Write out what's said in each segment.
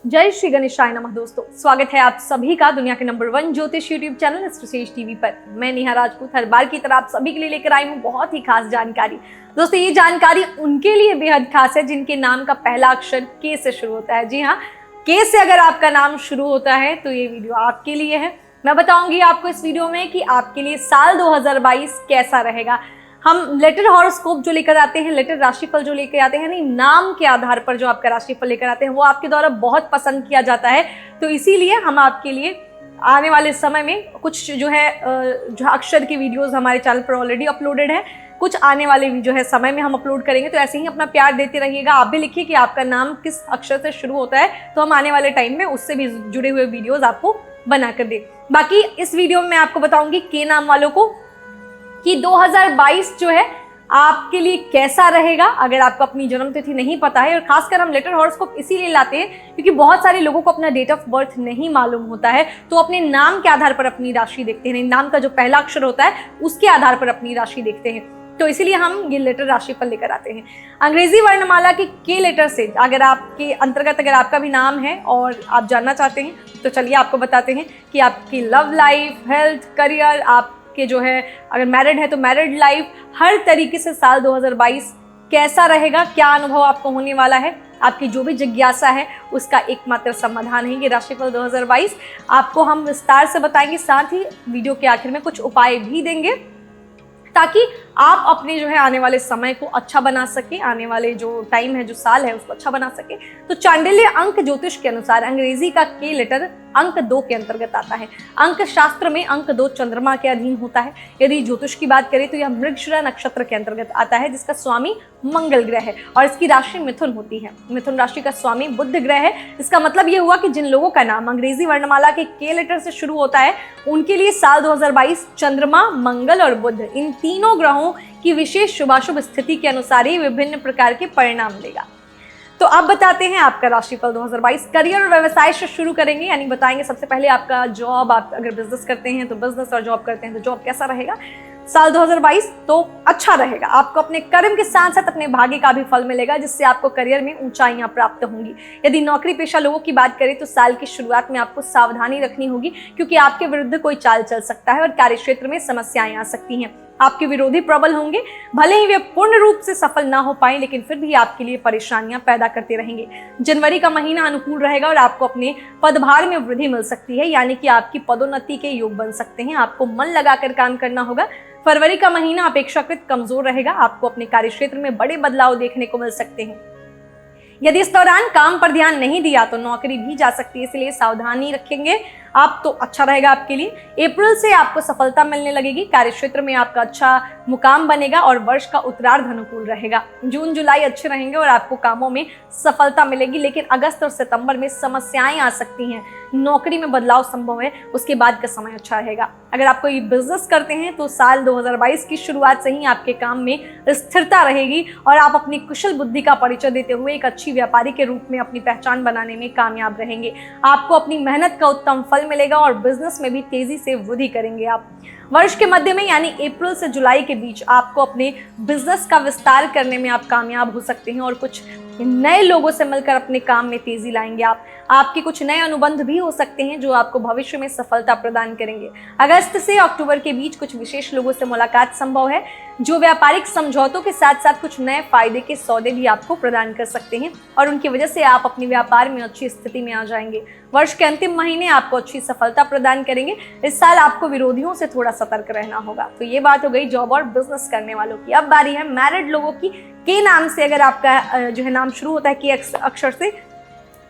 जय श्री गणेशाय नमः। दोस्तों, स्वागत है आप सभी का दुनिया के नंबर 1 ज्योतिष यूट्यूब चैनल एस्ट्रोसेज टीवी पर। मैं नेहा राजपूत हर बार की तरह आप सभी के लिए लेकर आई हूँ बहुत ही खास जानकारी। दोस्तों, ये जानकारी उनके लिए बेहद खास है जिनके नाम का पहला अक्षर के से शुरू होता है। जी हाँ, के से अगर आपका नाम शुरू होता है तो ये वीडियो आपके लिए है। मैं बताऊंगी आपको इस वीडियो में कि आपके लिए साल 2022 कैसा रहेगा। हम लेटर हॉरोस्कोप जो लेकर आते हैं, लेटर राशिफल जो लेकर आते हैं, नहीं नाम के आधार पर जो आपका राशिफल लेकर आते हैं, वो आपके द्वारा बहुत पसंद किया जाता है। तो इसीलिए हम आपके लिए आने वाले समय में कुछ जो अक्षर की वीडियोस हमारे चैनल पर ऑलरेडी अपलोडेड है, कुछ आने वाले जो है समय में हम अपलोड करेंगे। तो ऐसे ही अपना प्यार देते रहिएगा। आप भी लिखिए कि आपका नाम किस अक्षर से शुरू होता है, तो हम आने वाले टाइम में उससे भी जुड़े हुए वीडियोज आपको बना कर दें। बाकी इस वीडियो में मैं आपको बताऊंगी के नाम वालों को कि 2022 जो है आपके लिए कैसा रहेगा। अगर आपको अपनी जन्म तिथि नहीं पता है, और खासकर हम लेटर हॉरोस्कोप इसीलिए लाते हैं क्योंकि बहुत सारे लोगों को अपना डेट ऑफ बर्थ नहीं मालूम होता है, तो अपने नाम के आधार पर अपनी राशि देखते हैं। नाम का जो पहला अक्षर होता है उसके आधार पर अपनी राशि देखते हैं। तो इसीलिए हम ये लेटर राशिफल लेकर आते हैं। अंग्रेजी वर्णमाला के लेटर से अगर आपके अंतर्गत अगर आपका भी नाम है और आप जानना चाहते हैं, तो चलिए आपको बताते हैं कि आपकी लव लाइफ, हेल्थ, करियर, आप के जो है अगर मैरिड है तो मैरिड लाइफ, हर तरीके से साल 2022 कैसा रहेगा, क्या अनुभव आपको होने वाला है। आपकी जो भी जिज्ञासा है उसका एकमात्र समाधान है ये राशिफल 2022। आपको हम विस्तार से बताएंगे, साथ ही वीडियो के आखिर में कुछ उपाय भी देंगे ताकि आप अपने जो है आने वाले समय को अच्छा बना सके, आने वाले जो टाइम है, जो साल है, उसको अच्छा बना सके। तो चांडिल्य अंक ज्योतिष के अनुसार अंग्रेजी का के लेटर अंक 2 के अंतर्गत आता है। अंक शास्त्र में अंक 2 चंद्रमा के अधीन होता है। यदि ज्योतिष की बात करें तो यह मृगशिरा नक्षत्र के अंतर्गत आता है, जिसका स्वामी मंगल ग्रह है और इसकी राशि मिथुन होती है। मिथुन राशि का स्वामी बुध ग्रह है। इसका मतलब यह हुआ कि जिन लोगों का नाम अंग्रेजी वर्णमाला के लेटर से शुरू होता है उनके लिए साल 2022 चंद्रमा, मंगल और बुध, इन तीनों ग्रहों की विशेष शुभाशुभ स्थिति के अनुसार ही विभिन्न प्रकार के परिणाम देगा। तो अब बताते हैं आपका राशिफल 2022। करियर और व्यवसाय से शुरू करेंगे, यानी बताएंगे सबसे पहले आपका जॉब। आप अगर बिजनेस करते हैं तो बिजनेस, और जॉब करते हैं तो जॉब कैसा रहेगा साल 2022। तो अच्छा रहेगा। आपको अपने कर्म के साथ साथ अपने भाग्य का भी फल मिलेगा, जिससे आपको करियर में ऊंचाइयां प्राप्त होंगी। यदि नौकरी पेशा लोगों की बात करें तो साल की शुरुआत में आपको सावधानी रखनी होगी, क्योंकि आपके विरुद्ध कोई चाल चल सकता है और कार्यक्षेत्र में समस्याएं आ सकती हैं। आपके विरोधी प्रबल होंगे, भले ही वे पूर्ण रूप से सफल ना हो पाए, लेकिन फिर भी आपके लिए परेशानियां पैदा करते रहेंगे। जनवरी का महीना अनुकूल रहेगा और आपको अपने पदभार में वृद्धि मिल सकती है, यानी कि आपकी पदोन्नति के योग बन सकते हैं। आपको मन लगाकर काम करना होगा। फरवरी का महीना अपेक्षाकृत कमजोर रहेगा। आपको अपने कार्यक्षेत्र में बड़े बदलाव देखने को मिल सकते हैं। यदि इस दौरान काम पर ध्यान नहीं दिया तो नौकरी भी जा सकती है, इसलिए सावधानी रखेंगे आप तो अच्छा रहेगा आपके लिए। अप्रैल से आपको सफलता मिलने लगेगी। कार्यक्षेत्र में आपका अच्छा मुकाम बनेगा और वर्ष का उत्तरार्ध अनुकूल रहेगा। जून जुलाई अच्छे रहेंगे और आपको कामों में सफलता मिलेगी, लेकिन अगस्त और सितंबर में समस्याएं आ सकती हैं। नौकरी में बदलाव संभव है, उसके बाद का समय अच्छा रहेगा। अगर आप कोई बिजनेस करते हैं तो साल 2022 की शुरुआत से ही आपके काम में स्थिरता रहेगी और आप अपनी कुशल बुद्धि का परिचय देते हुए एक अच्छी व्यापारी के रूप में अपनी पहचान बनाने में कामयाब रहेंगे। आपको अपनी मेहनत का उत्तम फल मिलेगा और बिजनेस में भी तेजी से वृद्धि करेंगे आप। वर्ष के मध्य में यानी अप्रैल से जुलाई के बीच आपको अपने बिजनेस का विस्तार करने में आप कामयाब हो सकते हैं और कुछ नए लोगों से मिलकर अपने काम में तेजी लाएंगे आप। आपके कुछ नए अनुबंध भी हो सकते हैं जो आपको भविष्य में सफलता प्रदान करेंगे। अगस्त से अक्टूबर के बीच कुछ विशेष लोगों से मुलाकात संभव है, जो व्यापारिक समझौतों के साथ साथ कुछ नए फायदे के सौदे भी आपको प्रदान कर सकते हैं और उनकी वजह से आप अपने व्यापार में अच्छी स्थिति में आ जाएंगे। वर्ष के अंतिम महीने आपको अच्छी सफलता प्रदान करेंगे। इस साल आपको विरोधियों से थोड़ा सतर्क रहना होगा। तो ये बात हो गई जॉब और बिजनेस करने वालों की। अब बारी है मैरिड लोगों की। के नाम से अगर आपका जो है नाम शुरू होता है के अक्षर से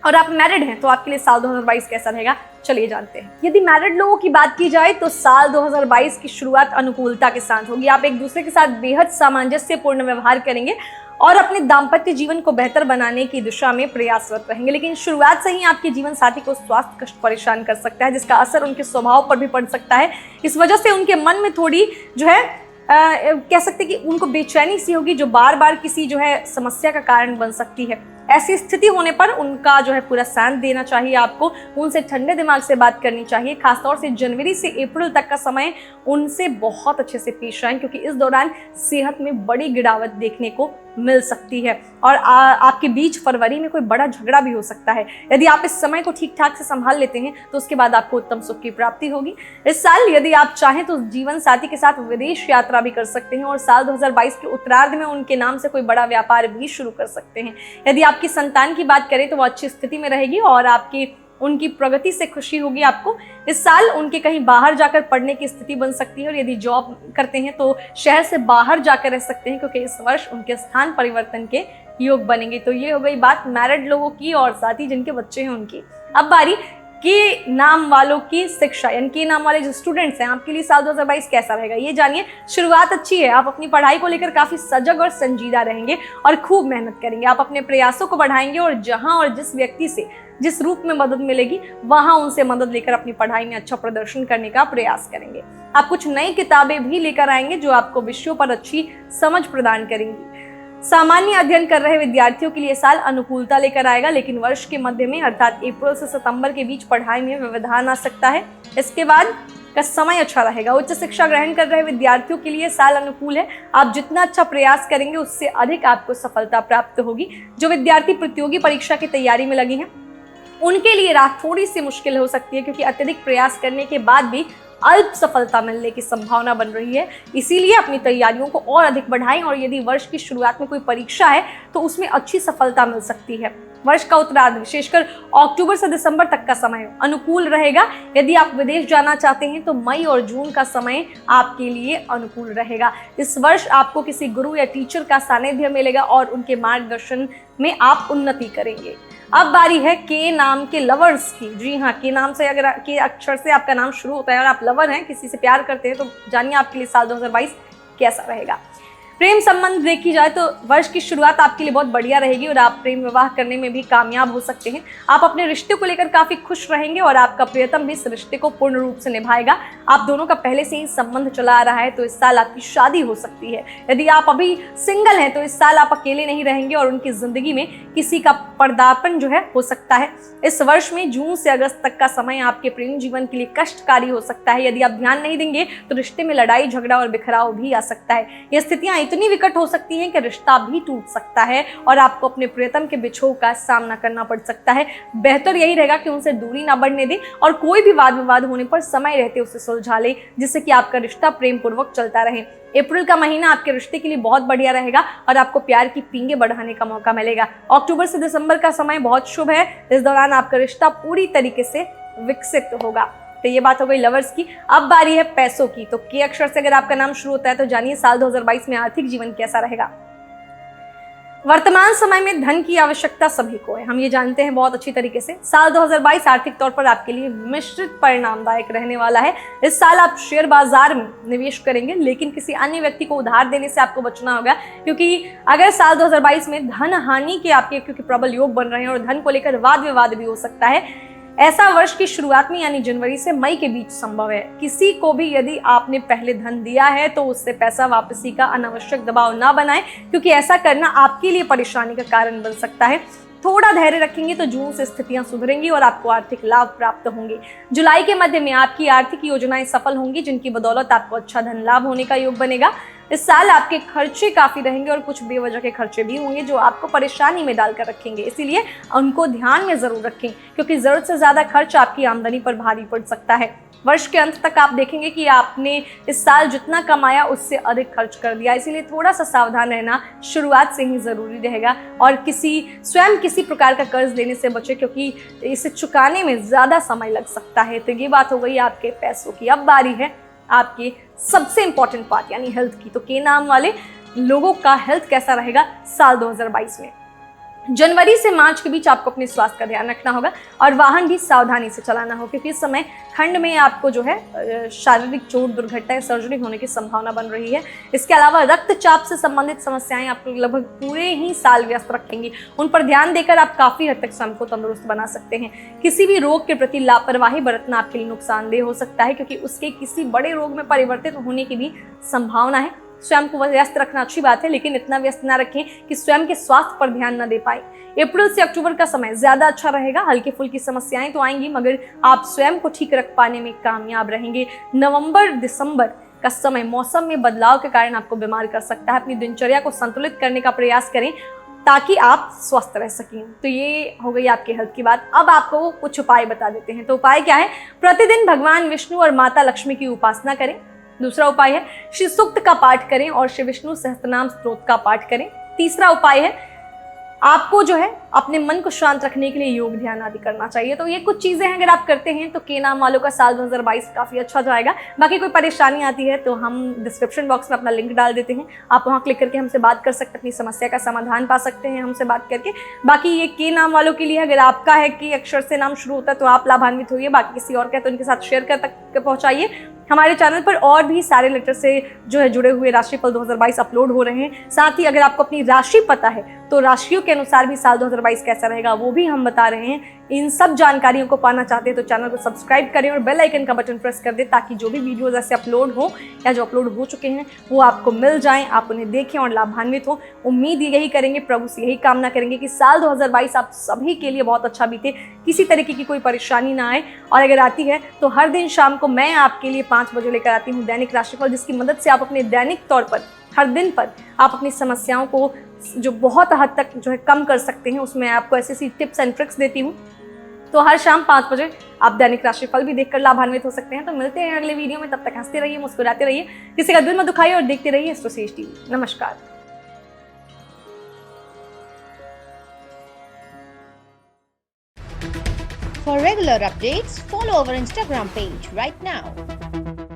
और आप मैरिड हैं तो आपके लिए साल 2022 कैसा रहेगा, चलिए जानते हैं। यदि मैरिड लोगों की बात की जाए तो साल 2022 की शुरुआत अनुकूलता के साथ होगी। आप एक दूसरे के साथ बेहद सामंजस्यपूर्ण व्यवहार करेंगे और अपने दाम्पत्य जीवन को बेहतर बनाने की दिशा में प्रयासरत रहेंगे, लेकिन शुरुआत से ही आपके जीवन साथी को स्वास्थ्य कष्ट परेशान कर सकता है, जिसका असर उनके स्वभाव पर भी पड़ सकता है। इस वजह से उनके मन में थोड़ी जो है कह सकते हैं कि उनको बेचैनी सी होगी, जो बार बार किसी जो है समस्या का कारण बन सकती है। ऐसी स्थिति होने पर उनका जो है पूरा साथ देना चाहिए आपको। उनसे ठंडे दिमाग से बात करनी चाहिए। खासतौर से जनवरी से अप्रैल तक का समय उनसे बहुत अच्छे से पेश आए, क्योंकि इस दौरान सेहत में बड़ी गिरावट देखने को मिल सकती है और आपके बीच फरवरी में कोई बड़ा झगड़ा भी हो सकता है। यदि आप इस समय को ठीक ठाक से संभाल लेते हैं तो उसके बाद आपको उत्तम सुख की प्राप्ति होगी। इस साल यदि आप चाहें तो जीवन साथी के साथ विदेश यात्रा भी कर सकते हैं और साल 2022 के उत्तरार्ध में उनके नाम से कोई बड़ा व्यापार भी शुरू कर सकते हैं। यदि आपकी संतान की बात करें तो वो अच्छी स्थिति में रहेगी और आपकी उनकी प्रगति से खुशी होगी आपको। इस साल उनके कहीं बाहर जाकर पढ़ने की स्थिति बन सकती है और यदि जॉब करते हैं तो शहर से बाहर जाकर रह सकते हैं, क्योंकि इस वर्ष उनके स्थान परिवर्तन के योग बनेंगे। तो ये हो गई बात मैरिड लोगों की और साथ ही जिनके बच्चे हैं उनकी। अब बारी के नाम वालों की शिक्षा, यानी के नाम वाले जो स्टूडेंट्स हैं, आपके लिए साल 2022 कैसा रहेगा ये जानिए। शुरुआत अच्छी है, आप अपनी पढ़ाई को लेकर काफी सजग और संजीदा रहेंगे और खूब मेहनत करेंगे। आप अपने प्रयासों को बढ़ाएंगे और जहां और जिस व्यक्ति से जिस रूप में मदद मिलेगी वहां उनसे मदद लेकर अपनी पढ़ाई में अच्छा प्रदर्शन करने का प्रयास करेंगे। आप कुछ नई किताबें भी लेकर आएंगे जो आपको विषयों पर अच्छी समझ प्रदान करेंगी। सामान्य अध्ययन कर रहे विद्यार्थियों के लिए साल अनुकूलता लेकर आएगा, लेकिन वर्ष के मध्य में अर्थात अप्रैल से सितंबर के बीच पढ़ाई में व्यवधान आ सकता है। इसके बाद का समय अच्छा रहेगा। उच्च शिक्षा ग्रहण कर रहे विद्यार्थियों के लिए साल अनुकूल है। आप जितना अच्छा प्रयास करेंगे उससे अधिक आपको सफलता प्राप्त होगी। जो विद्यार्थी प्रतियोगी परीक्षा की तैयारी में लगे हैं उनके लिए राह थोड़ी सी मुश्किल हो सकती है, क्योंकि अत्यधिक प्रयास करने के बाद भी अल्प सफलता मिलने की संभावना बन रही है। इसीलिए अपनी तैयारियों को और अधिक बढ़ाएं और यदि वर्ष की शुरुआत में कोई परीक्षा है तो उसमें अच्छी सफलता मिल सकती है। वर्ष का उत्तरार्ध विशेषकर अक्टूबर से दिसंबर तक का समय अनुकूल रहेगा। यदि आप विदेश जाना चाहते हैं तो मई और जून का समय आपके लिए अनुकूल रहेगा। इस वर्ष आपको किसी गुरु या टीचर का सानिध्य मिलेगा और उनके मार्गदर्शन में आप उन्नति करेंगे। अब बारी है के नाम के लवर्स की। जी हाँ, के नाम से अगर के अक्षर से आपका नाम शुरू होता है और आप लवर हैं, किसी से प्यार करते हैं, तो जानिए आपके लिए साल 2022 कैसा रहेगा। प्रेम संबंध देखी जाए तो वर्ष की शुरुआत आपके लिए बहुत बढ़िया रहेगी और आप प्रेम विवाह करने में भी कामयाब हो सकते हैं। आप अपने रिश्ते को लेकर काफी खुश रहेंगे और आपका प्रियतम भी इस रिश्ते को पूर्ण रूप से निभाएगा। आप दोनों का पहले से ही संबंध चला आ रहा है तो इस साल आपकी शादी हो सकती है। यदि आप अभी सिंगल हैं तो इस साल आप अकेले नहीं रहेंगे और उनकी जिंदगी में किसी का पदार्पण जो है हो सकता है। इस वर्ष में जून से अगस्त तक का समय आपके प्रेम जीवन के लिए कष्टकारी हो सकता है। यदि आप ध्यान नहीं देंगे तो रिश्ते में लड़ाई झगड़ा और बिखराव भी आ सकता है। ये स्थितियां इतनी विकट हो सकती हैं कि रिश्ता भी टूट सकता है और आपको अपने प्रियतम के बिछोह का सामना करना पड़ सकता है। बेहतर यही रहेगा कि उनसे दूरी ना बढ़ने दें और कोई भी वाद विवाद होने पर समय रहते उसे सुलझा ले, जिससे कि आपका रिश्ता प्रेम पूर्वक चलता रहे। अप्रैल का महीना आपके रिश्ते के लिए बहुत बढ़िया रहेगा और आपको प्यार की पींगे बढ़ाने का मौका मिलेगा। अक्टूबर से दिसंबर का समय बहुत शुभ है। इस दौरान आपका रिश्ता पूरी तरीके से विकसित होगा। तो ये बात हो गई लवर्स की। अब बारी है पैसों की। तो के अक्षर से अगर आपका नाम शुरू होता है तो जानिए साल 2022 में आर्थिक जीवन कैसा रहेगा। वर्तमान समय में धन की आवश्यकता सभी को है, हम ये जानते हैं बहुत अच्छी तरीके से। साल 2022 आर्थिक तौर पर आपके लिए मिश्रित परिणामदायक रहने वाला है। इस साल आप शेयर बाजार में निवेश करेंगे, लेकिन किसी अन्य व्यक्ति को उधार देने से आपको बचना होगा, क्योंकि अगर साल 2022 में धन हानि के आपके क्योंकि प्रबल योग बन रहे हैं और धन को लेकर वाद विवाद भी हो सकता है। ऐसा वर्ष की शुरुआत में यानी जनवरी से मई के बीच संभव है। किसी को भी यदि आपने पहले धन दिया है तो उससे पैसा वापसी का अनावश्यक दबाव ना बनाएं, क्योंकि ऐसा करना आपके लिए परेशानी का कारण बन सकता है। थोड़ा धैर्य रखेंगे तो जून से स्थितियां सुधरेंगी और आपको आर्थिक लाभ प्राप्त होंगे। जुलाई के मध्य में आपकी आर्थिक योजनाएं सफल होंगी, जिनकी बदौलत आपको अच्छा धन लाभ होने का योग बनेगा। इस साल आपके खर्चे काफी रहेंगे और कुछ बेवजह के खर्चे भी होंगे जो आपको परेशानी में डालकर रखेंगे, इसीलिए उनको ध्यान में जरूर रखें, क्योंकि जरूरत से ज्यादा खर्च आपकी आमदनी पर भारी पड़ सकता है। वर्ष के अंत तक आप देखेंगे कि आपने इस साल जितना कमाया उससे अधिक खर्च कर दिया, इसीलिए थोड़ा सा सावधान रहना शुरुआत से ही जरूरी रहेगा और स्वयं किसी प्रकार का कर्ज लेने से बचे, क्योंकि इसे चुकाने में ज्यादा समय लग सकता है। तो ये बात हो गई आपके पैसों की। अब बारी है आपके सबसे इंपॉर्टेंट पार्ट यानी हेल्थ की। तो के नाम वाले लोगों का हेल्थ कैसा रहेगा साल 2022 में। जनवरी से मार्च के बीच आपको अपने स्वास्थ्य का ध्यान रखना होगा और वाहन भी सावधानी से चलाना होगा, क्योंकि इस समय खंड में आपको जो है शारीरिक चोट दुर्घटना सर्जरी होने की संभावना बन रही है। इसके अलावा रक्तचाप से संबंधित समस्याएं आपको लगभग पूरे ही साल व्यस्त रखेंगी। उन पर ध्यान देकर आप काफी हद तक स्वयं को तंदुरुस्त बना सकते हैं। किसी भी रोग के प्रति लापरवाही बरतना आपके लिए नुकसानदेह हो सकता है, क्योंकि उसके किसी बड़े रोग में परिवर्तित होने की भी संभावना है। स्वयं को व्यस्त रखना अच्छी बात है, लेकिन इतना व्यस्त ना रखें कि स्वयं के स्वास्थ्य पर ध्यान न दे पाए। अप्रैल से अक्टूबर का समय ज्यादा अच्छा रहेगा। हल्की फुल्की समस्याएं तो आएंगी, मगर आप स्वयं को ठीक रख पाने में कामयाब रहेंगे। नवंबर दिसंबर का समय मौसम में बदलाव के कारण आपको बीमार कर सकता है। अपनी दिनचर्या को संतुलित करने का प्रयास करें ताकि आप स्वस्थ रह सकें। तो ये हो गई आपके हेल्थ की बात। अब आपको कुछ उपाय बता देते हैं। तो उपाय क्या है? प्रतिदिन भगवान विष्णु और माता लक्ष्मी की उपासना करें। दूसरा उपाय है श्री सूक्त का पाठ करें और श्री विष्णु सहस्त्रनाम स्तोत्र का पाठ करें। तीसरा उपाय है आपको जो है अपने मन को शांत रखने के लिए योग ध्यान आदि करना चाहिए। तो ये कुछ चीजें हैं, अगर आप करते हैं तो के नाम वालों का साल 2022 काफी अच्छा जाएगा। बाकी कोई परेशानी आती है तो हम डिस्क्रिप्शन बॉक्स में अपना लिंक डाल देते हैं, आप वहां क्लिक करके हमसे बात कर सकते हैं, अपनी समस्या का समाधान पा सकते हैं हमसे बात करके। बाकी ये के नाम वालों के लिए, अगर आपका है कि अक्षर से नाम शुरू होता है तो आप लाभान्वित होइए, बाकी किसी और का है तो उनके साथ शेयर कर तक पहुंचाइए। हमारे चैनल पर और भी सारे लेटर से जो है जुड़े हुए राशिफल 2022 अपलोड हो रहे हैं। साथ ही अगर आपको अपनी राशि पता है तो राशियों के अनुसार भी साल 2022 कैसा रहेगा वो भी हम बता रहे हैं। इन सब जानकारियों को पाना चाहते हैं तो चैनल को सब्सक्राइब करें और बेल आइकन का बटन प्रेस कर दें ताकि जो भी वीडियोज ऐसे अपलोड हो या जो अपलोड हो चुके हैं वो आपको मिल जाएं, आप उन्हें देखें और लाभान्वित हो। उम्मीद यही करेंगे, प्रभु से यही कामना करेंगे कि साल 2022 आप सभी के लिए बहुत अच्छा बीते, किसी तरीके की कोई परेशानी ना आए। और अगर आती है तो हर दिन शाम को मैं आपके लिए 5 बजे लेकर आती हूँ दैनिक राशिफल, जिसकी मदद से आप अपने दैनिक तौर पर हर दिन पर आप अपनी समस्याओं को जो बहुत हद तक जो है कम कर सकते हैं। उसमें आपको ऐसी टिप्स एंड ट्रिक्स देती हूँ। तो हर शाम 5 बजे आप दैनिक राशिफल भी देखकर लाभान्वित हो सकते हैं। तो मिलते हैं अगले वीडियो में, तब तक हंसते रहिए, मुस्कुराते रहिए, किसी का दिल मत दुखाइए और देखते रहिए एस्ट्रोसेज टीवी। नमस्कार। For regular updates, follow our Instagram page right now.